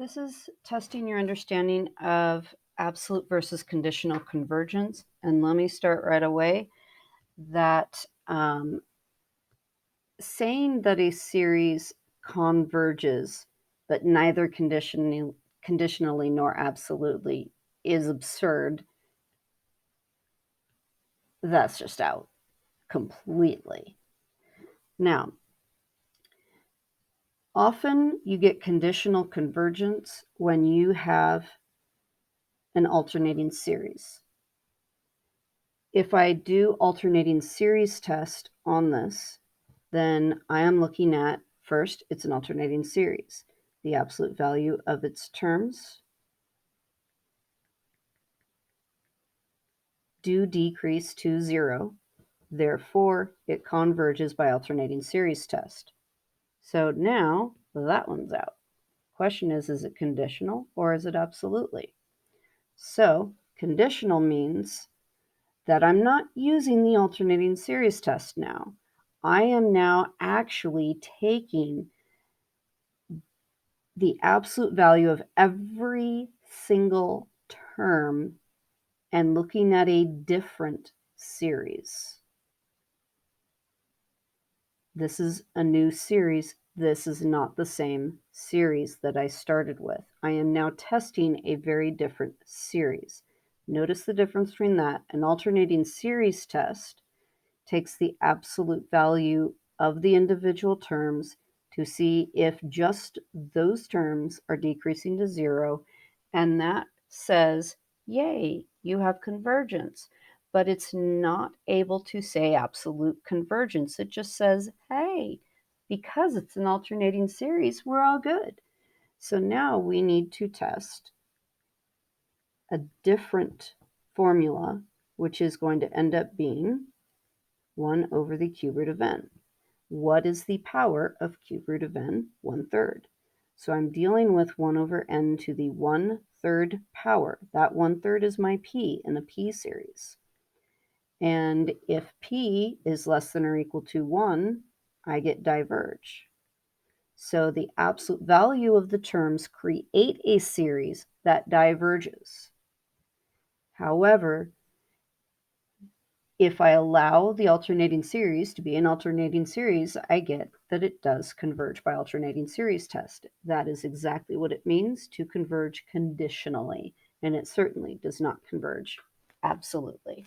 This is testing your understanding of absolute versus conditional convergence. And let me start right away that saying that a series converges, but neither conditionally nor absolutely is absurd. That's just out completely. Now, often you get conditional convergence when you have an alternating series. If I do alternating series test on this, then I am looking at, first, it's an alternating series. The absolute value of its terms do decrease to 0. Therefore, it converges by alternating series test. So now that one's out. Question is it conditional or is it absolutely? So conditional means that I'm not using the alternating series test now. I am now actually taking the absolute value of every single term and looking at a different series. This is a new series. This is not the same series that I started with. I am now testing a very different series. Notice the difference between that. An alternating series test takes the absolute value of the individual terms to see if just those terms are decreasing to 0, and that says, yay, you have convergence. But it's not able to say absolute convergence. It just says, hey, because it's an alternating series, we're all good. So now we need to test a different formula, which is going to end up being 1 over the cube root of n. What is the power of cube root of n? 1/3. So I'm dealing with 1 over n to the 1/3 power. That 1/3 is my p in a p series. And if p is less than or equal to 1, I get diverge. So the absolute value of the terms create a series that diverges. However, if I allow the alternating series to be an alternating series, I get that it does converge by alternating series test. That is exactly what it means to converge conditionally, and it certainly does not converge absolutely.